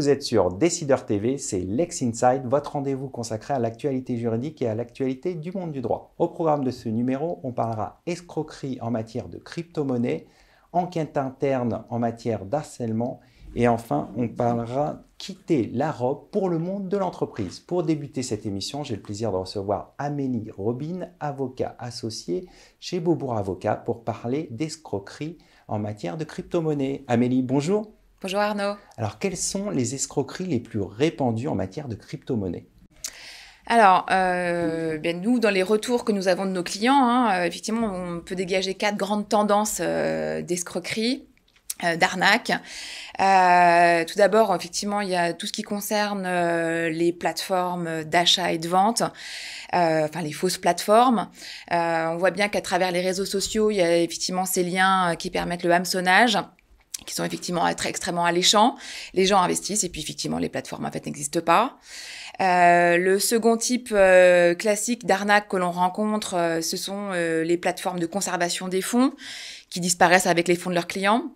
vous êtes sur Décideur TV, c'est Lex Inside, votre rendez-vous consacré à l'actualité juridique et à l'actualité du monde du droit. Au programme de ce numéro, on parlera escroquerie en matière de crypto-monnaie, enquête interne en matière d'harcèlement et enfin, on parlera quitter la robe pour le monde de l'entreprise. Pour débuter cette émission, j'ai le plaisir de recevoir Amélie Robin, avocat associé chez Beaubourg Avocat pour parler d'escroquerie en matière de crypto-monnaie. Amélie, bonjour. Bonjour Arnaud. Alors, quelles sont les escroqueries les plus répandues en matière de crypto-monnaie ? Alors, nous, dans les retours que nous avons de nos clients, effectivement, on peut dégager 4 grandes tendances d'escroquerie, d'arnaque. Tout d'abord, effectivement, il y a tout ce qui concerne les plateformes d'achat et de vente, les fausses plateformes. On voit bien qu'à travers les réseaux sociaux, il y a effectivement ces liens qui permettent le hameçonnage, qui sont effectivement extrêmement alléchants. Les gens investissent et puis effectivement, les plateformes en fait n'existent pas. Le second type classique d'arnaque que l'on rencontre, ce sont les plateformes de conservation des fonds qui disparaissent avec les fonds de leurs clients.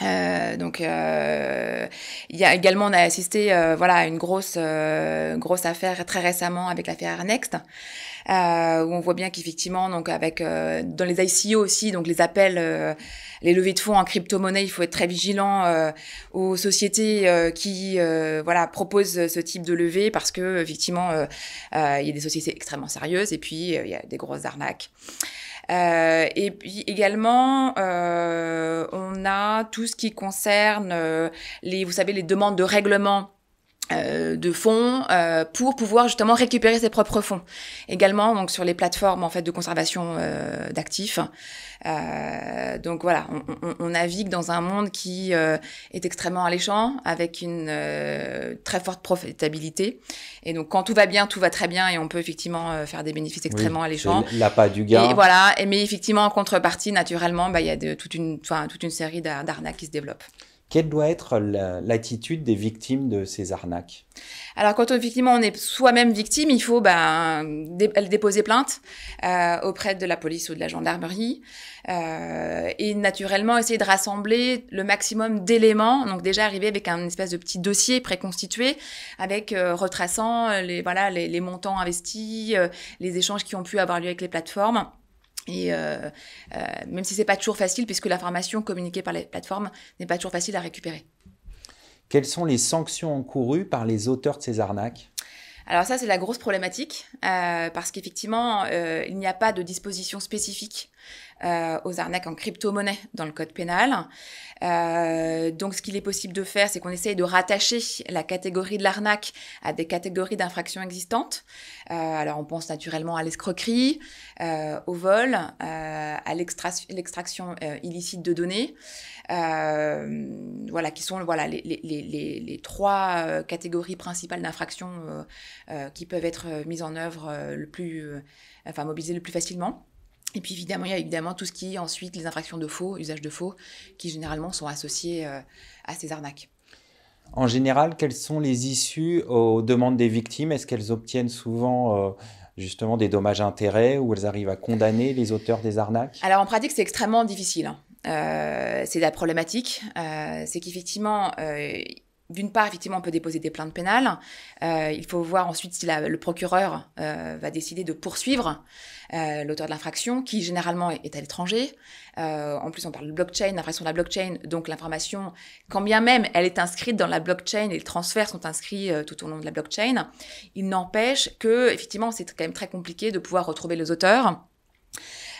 Il y a également, on a assisté à une grosse affaire très récemment avec l'affaire Next, où on voit bien qu'effectivement donc avec dans les ICO aussi, donc les appels, les levées de fonds en crypto-monnaie, il faut être très vigilant aux sociétés qui proposent ce type de levée parce que effectivement il y a des sociétés extrêmement sérieuses et puis il y a des grosses arnaques. Et puis également, on a tout ce qui concerne les demandes de règlement de fonds pour pouvoir justement récupérer ses propres fonds. Également, donc sur les plateformes en fait de conservation d'actifs. Donc voilà, on navigue dans un monde qui est extrêmement alléchant, avec une très forte profitabilité. Et donc quand tout va bien, tout va très bien, et on peut effectivement faire des bénéfices extrêmement alléchants. L'appât du gain. Et voilà, mais effectivement en contrepartie, naturellement, il y a toute une série d'arnaques qui se développent. Quelle doit être l'attitude des victimes de ces arnaques ? Alors, quand effectivement on est soi-même victime, il faut déposer plainte auprès de la police ou de la gendarmerie et naturellement essayer de rassembler le maximum d'éléments. Donc déjà arriver avec un espèce de petit dossier préconstitué avec retraçant les montants investis, les échanges qui ont pu avoir lieu avec les plateformes. Et même si c'est pas toujours facile, puisque l'information communiquée par les plateformes n'est pas toujours facile à récupérer. Quelles sont les sanctions encourues par les auteurs de ces arnaques ? Alors ça, c'est la grosse problématique, parce qu'effectivement, il n'y a pas de disposition spécifique aux arnaques en crypto-monnaie dans le code pénal. Donc, ce qu'il est possible de faire, c'est qu'on essaye de rattacher la catégorie de l'arnaque à des catégories d'infractions existantes. Alors, on pense naturellement à l'escroquerie, au vol, à l'extraction illicite de données. Qui sont les 3 catégories principales d'infractions qui peuvent être mises en œuvre mobilisées le plus facilement. Et puis évidemment, il y a tout ce qui est ensuite les infractions de faux, usage de faux, qui généralement sont associées à ces arnaques. En général, quelles sont les issues aux demandes des victimes ? Est-ce qu'elles obtiennent souvent justement des dommages-intérêts ou elles arrivent à condamner les auteurs des arnaques ? Alors en pratique, c'est extrêmement difficile. C'est la problématique. C'est qu'effectivement... D'une part, effectivement, on peut déposer des plaintes pénales. Il faut voir ensuite si le procureur va décider de poursuivre l'auteur de l'infraction, qui généralement est à l'étranger. En plus, on parle de blockchain, l'infraction de la blockchain. Donc, l'information, quand bien même elle est inscrite dans la blockchain et les transferts sont inscrits tout au long de la blockchain, il n'empêche que, effectivement, c'est quand même très compliqué de pouvoir retrouver les auteurs.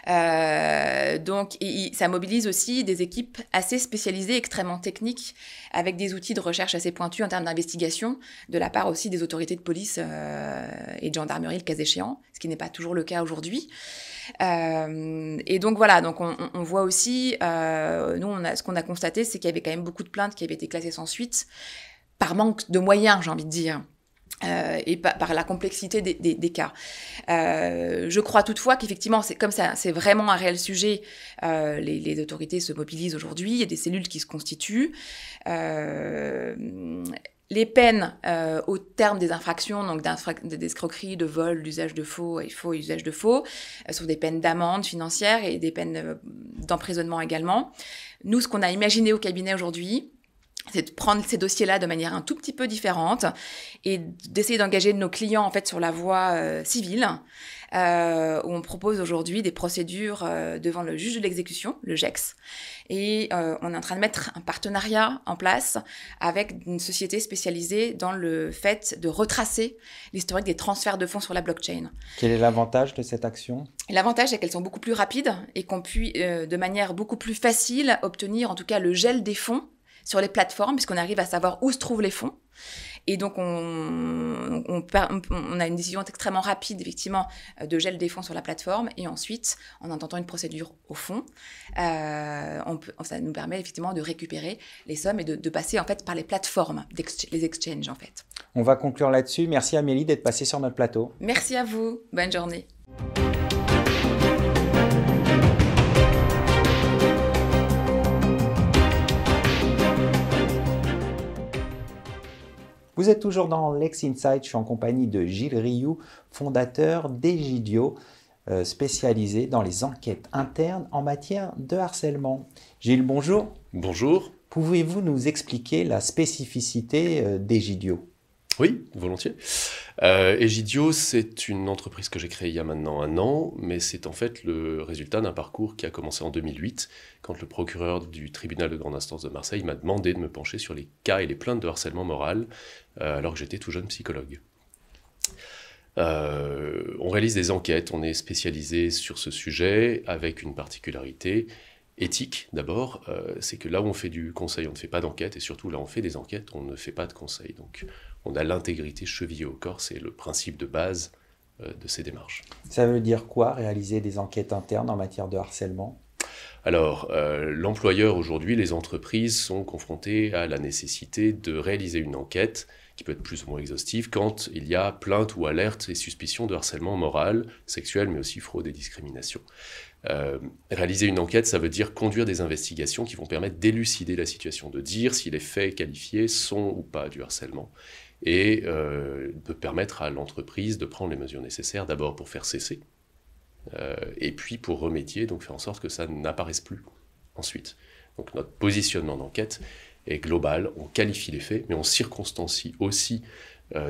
Ça mobilise aussi des équipes assez spécialisées, extrêmement techniques, avec des outils de recherche assez pointus en termes d'investigation, de la part aussi des autorités de police et de gendarmerie, le cas échéant, ce qui n'est pas toujours le cas aujourd'hui. Et donc voilà, donc on voit aussi, ce qu'on a constaté, c'est qu'il y avait quand même beaucoup de plaintes qui avaient été classées sans suite, par manque de moyens, j'ai envie de dire. Et par la complexité des cas. Je crois toutefois qu'effectivement, c'est comme ça, c'est vraiment un réel sujet. Les autorités se mobilisent aujourd'hui, il y a des cellules qui se constituent. Les peines au terme des infractions, donc d'escroquerie, de vol, d'usage de faux et usage de faux, sont des peines d'amende financière et des peines d'emprisonnement également. Nous, ce qu'on a imaginé au cabinet aujourd'hui, c'est de prendre ces dossiers-là de manière un tout petit peu différente et d'essayer d'engager nos clients en fait sur la voie civile, où on propose aujourd'hui des procédures devant le juge de l'exécution, le GEX, et on est en train de mettre un partenariat en place avec une société spécialisée dans le fait de retracer l'historique des transferts de fonds sur la blockchain. Quel est l'avantage de cette action ? L'avantage, c'est qu'elles sont beaucoup plus rapides et qu'on puisse, de manière beaucoup plus facile, obtenir en tout cas le gel des fonds sur les plateformes, puisqu'on arrive à savoir où se trouvent les fonds. Et donc, on a une décision extrêmement rapide, effectivement, de gel des fonds sur la plateforme. Et ensuite, en intentant une procédure au fond, ça nous permet effectivement de récupérer les sommes et de passer en fait par les plateformes, les exchanges en fait. On va conclure là-dessus. Merci Amélie d'être passée sur notre plateau. Merci à vous. Bonne journée. Vous êtes toujours dans Lex Insight, je suis en compagnie de Gilles Rioux, fondateur d'Egidio, spécialisé dans les enquêtes internes en matière de harcèlement. Gilles, bonjour. Bonjour. Pouvez-vous nous expliquer la spécificité d'Egidio ? Oui, volontiers. Egidio, c'est une entreprise que j'ai créée il y a maintenant 1 an, mais c'est en fait le résultat d'un parcours qui a commencé en 2008, quand le procureur du tribunal de grande instance de Marseille m'a demandé de me pencher sur les cas et les plaintes de harcèlement moral, alors que j'étais tout jeune psychologue. On réalise des enquêtes, on est spécialisé sur ce sujet, avec une particularité éthique d'abord, c'est que là où on fait du conseil, on ne fait pas d'enquête, et surtout là où on fait des enquêtes, on ne fait pas de conseil. Donc on a l'intégrité chevillée au corps, c'est le principe de base de ces démarches. Ça veut dire quoi, réaliser des enquêtes internes en matière de harcèlement ? Alors, l'employeur aujourd'hui, les entreprises sont confrontées à la nécessité de réaliser une enquête qui peut être plus ou moins exhaustive quand il y a plainte ou alerte et suspicion de harcèlement moral, sexuel, mais aussi fraude et discrimination. Réaliser une enquête, ça veut dire conduire des investigations qui vont permettre d'élucider la situation, de dire si les faits qualifiés sont ou pas du harcèlement, et de permettre à l'entreprise de prendre les mesures nécessaires, d'abord pour faire cesser, et puis pour remédier, donc faire en sorte que ça n'apparaisse plus ensuite. Donc notre positionnement d'enquête est global, on qualifie les faits, mais on circonstancie aussi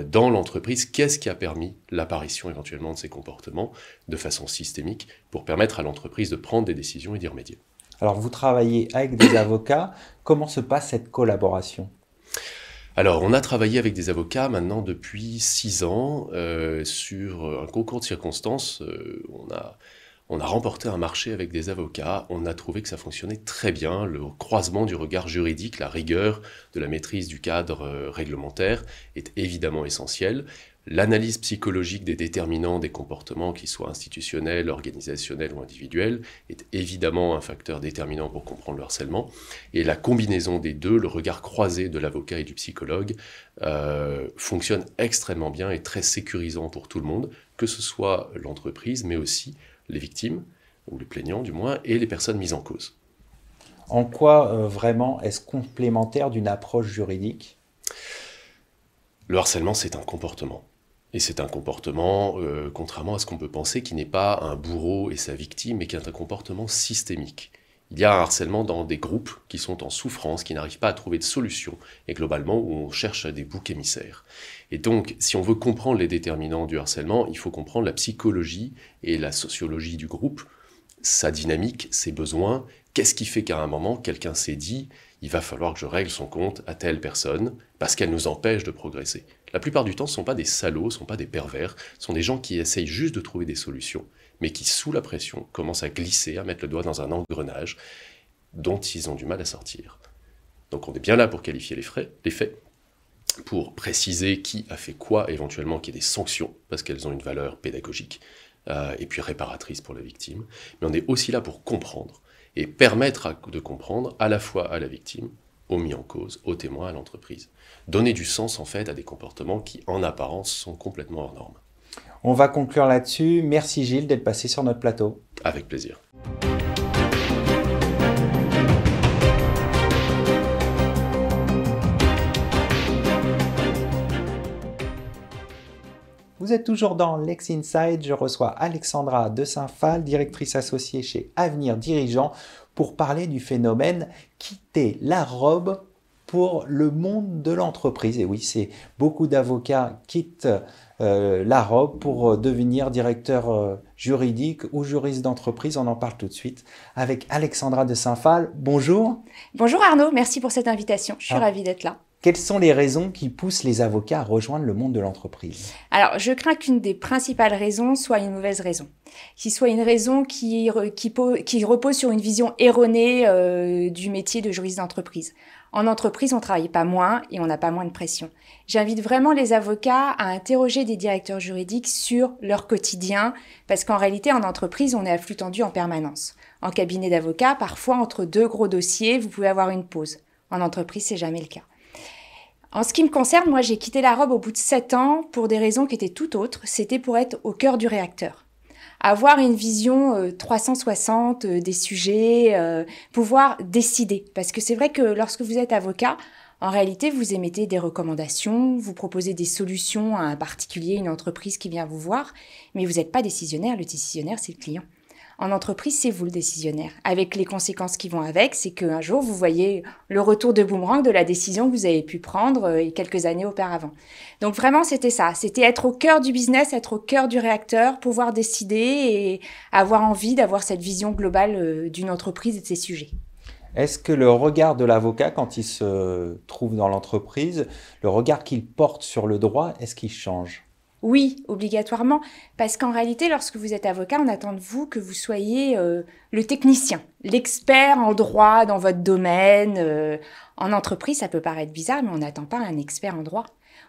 dans l'entreprise qu'est-ce qui a permis l'apparition éventuellement de ces comportements de façon systémique pour permettre à l'entreprise de prendre des décisions et d'y remédier. Alors vous travaillez avec des avocats, comment se passe cette collaboration ? Alors, on a travaillé avec des avocats maintenant depuis 6 ans sur un concours de circonstances. On a remporté un marché avec des avocats. On a trouvé que ça fonctionnait très bien. Le croisement du regard juridique, la rigueur de la maîtrise du cadre réglementaire est évidemment essentiel. L'analyse psychologique des déterminants des comportements, qu'ils soient institutionnels, organisationnels ou individuels, est évidemment un facteur déterminant pour comprendre le harcèlement. Et la combinaison des deux, le regard croisé de l'avocat et du psychologue, fonctionne extrêmement bien et très sécurisant pour tout le monde, que ce soit l'entreprise, mais aussi les victimes, ou les plaignants du moins, et les personnes mises en cause. En quoi vraiment est-ce complémentaire d'une approche juridique ? Le harcèlement, c'est un comportement. Et c'est un comportement, contrairement à ce qu'on peut penser, qui n'est pas un bourreau et sa victime, mais qui est un comportement systémique. Il y a un harcèlement dans des groupes qui sont en souffrance, qui n'arrivent pas à trouver de solution, et globalement où on cherche des boucs émissaires. Et donc, si on veut comprendre les déterminants du harcèlement, il faut comprendre la psychologie et la sociologie du groupe, sa dynamique, ses besoins. Qu'est-ce qui fait qu'à un moment, quelqu'un s'est dit « il va falloir que je règle son compte à telle personne parce qu'elle nous empêche de progresser ». La plupart du temps, ce ne sont pas des salauds, ce ne sont pas des pervers, ce sont des gens qui essayent juste de trouver des solutions, mais qui, sous la pression, commencent à glisser, à mettre le doigt dans un engrenage dont ils ont du mal à sortir. Donc on est bien là pour qualifier les faits, pour préciser qui a fait quoi, éventuellement qu'il y ait des sanctions, parce qu'elles ont une valeur pédagogique, et puis réparatrice pour la victime. Mais on est aussi là pour comprendre, et permettre de comprendre à la fois à la victime, aux mis en cause, aux témoins, à l'entreprise. Donner du sens en fait à des comportements qui, en apparence, sont complètement hors normes. On va conclure là-dessus. Merci Gilles d'être passé sur notre plateau. Avec plaisir. Vous êtes toujours dans Lex Inside. Je reçois Alexandra de Saint-Phal, directrice associée chez Avenir Dirigeants, pour parler du phénomène quitter la robe pour le monde de l'entreprise. Et oui, c'est beaucoup d'avocats quittent la robe pour devenir directeur juridique ou juriste d'entreprise. On en parle tout de suite avec Alexandra de Saint-Phal. Bonjour. Bonjour Arnaud, merci pour cette invitation. Je suis ravie d'être là. Quelles sont les raisons qui poussent les avocats à rejoindre le monde de l'entreprise? Alors, je crains qu'une des principales raisons soit une mauvaise raison. Qu'il soit une raison qui repose sur une vision erronée du métier de juriste d'entreprise. En entreprise, on ne travaille pas moins et on n'a pas moins de pression. J'invite vraiment les avocats à interroger des directeurs juridiques sur leur quotidien, parce qu'en réalité, en entreprise, on est à flux tendu en permanence. En cabinet d'avocat, parfois, entre deux gros dossiers, vous pouvez avoir une pause. En entreprise, c'est jamais le cas. En ce qui me concerne, moi, j'ai quitté la robe au bout de 7 ans pour des raisons qui étaient tout autres. C'était pour être au cœur du réacteur. Avoir une vision 360 des sujets, pouvoir décider. Parce que c'est vrai que lorsque vous êtes avocat, en réalité, vous émettez des recommandations, vous proposez des solutions à un particulier, une entreprise qui vient vous voir, mais vous n'êtes pas décisionnaire. Le décisionnaire, c'est le client. En entreprise, c'est vous le décisionnaire. Avec les conséquences qui vont avec, c'est qu'un jour, vous voyez le retour de boomerang de la décision que vous avez pu prendre quelques années auparavant. Donc vraiment, c'était ça. C'était être au cœur du business, être au cœur du réacteur, pouvoir décider et avoir envie d'avoir cette vision globale d'une entreprise et de ses sujets. Est-ce que le regard de l'avocat, quand il se trouve dans l'entreprise, le regard qu'il porte sur le droit, est-ce qu'il change ? Oui, obligatoirement, parce qu'en réalité, lorsque vous êtes avocat, on attend de vous que vous soyez le technicien, l'expert en droit dans votre domaine. En entreprise, ça peut paraître bizarre, mais on n'attend pas un expert en droit.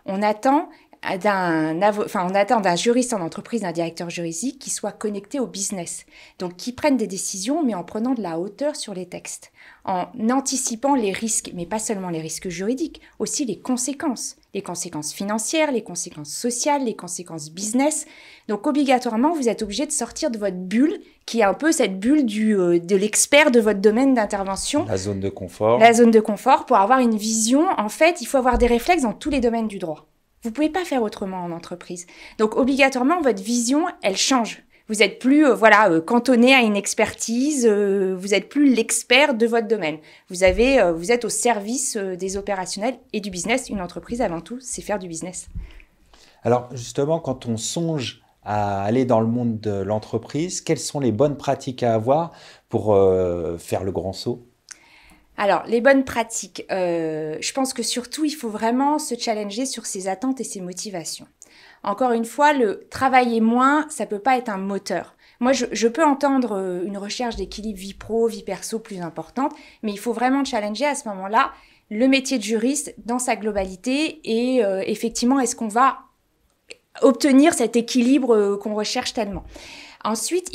On attend d'un juriste en entreprise, d'un directeur juridique qui soit connecté au business. Donc, qui prenne des décisions, mais en prenant de la hauteur sur les textes, en anticipant les risques, mais pas seulement les risques juridiques, aussi les conséquences financières, les conséquences sociales, les conséquences business. Donc, obligatoirement, vous êtes obligé de sortir de votre bulle, qui est un peu cette bulle de l'expert de votre domaine d'intervention. La zone de confort. La zone de confort, pour avoir une vision. En fait, il faut avoir des réflexes dans tous les domaines du droit. Vous pouvez pas faire autrement en entreprise. Donc, obligatoirement, votre vision, elle change. Vous êtes plus, cantonné à une expertise. Vous êtes plus l'expert de votre domaine. Vous êtes au service des opérationnels et du business. Une entreprise, avant tout, c'est faire du business. Alors, justement, quand on songe à aller dans le monde de l'entreprise, quelles sont les bonnes pratiques à avoir pour faire le grand saut ? Alors, les bonnes pratiques, je pense que surtout, il faut vraiment se challenger sur ses attentes et ses motivations. Encore une fois, le travailler moins, ça peut pas être un moteur. Moi, je peux entendre une recherche d'équilibre vie pro, vie perso plus importante, mais il faut vraiment challenger à ce moment-là le métier de juriste dans sa globalité et effectivement, est-ce qu'on va obtenir cet équilibre qu'on recherche tellement. Ensuite,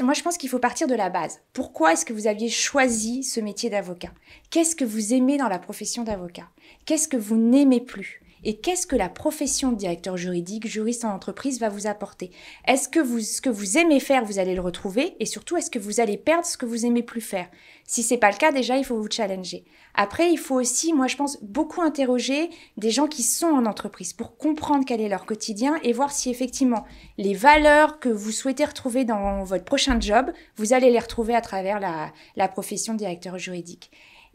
moi je pense qu'il faut partir de la base. Pourquoi est-ce que vous aviez choisi ce métier d'avocat ? Qu'est-ce que vous aimez dans la profession d'avocat ? Qu'est-ce que vous n'aimez plus ? Et qu'est-ce que la profession de directeur juridique, juriste en entreprise va vous apporter ? Est-ce que ce que vous aimez faire, vous allez le retrouver ? Et surtout, est-ce que vous allez perdre ce que vous aimez plus faire ? Si c'est pas le cas, déjà, il faut vous challenger. Après, il faut aussi, moi, je pense, beaucoup interroger des gens qui sont en entreprise pour comprendre quel est leur quotidien et voir si effectivement les valeurs que vous souhaitez retrouver dans votre prochain job, vous allez les retrouver à travers la profession de directeur juridique.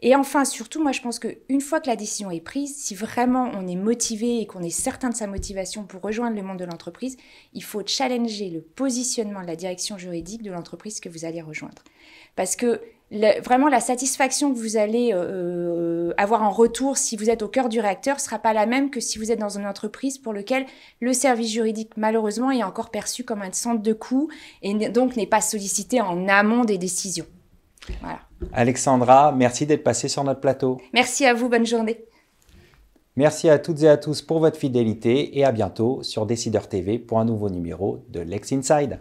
Et enfin, surtout, moi, je pense qu'une fois que la décision est prise, si vraiment on est motivé et qu'on est certain de sa motivation pour rejoindre le monde de l'entreprise, il faut challenger le positionnement de la direction juridique de l'entreprise que vous allez rejoindre. Parce que vraiment, la satisfaction que vous allez avoir en retour si vous êtes au cœur du réacteur ne sera pas la même que si vous êtes dans une entreprise pour laquelle le service juridique, malheureusement, est encore perçu comme un centre de coûts et donc n'est pas sollicité en amont des décisions. Voilà. Alexandra, merci d'être passée sur notre plateau. Merci à vous, bonne journée. Merci à toutes et à tous pour votre fidélité et à bientôt sur Décideur TV pour un nouveau numéro de Lex Inside.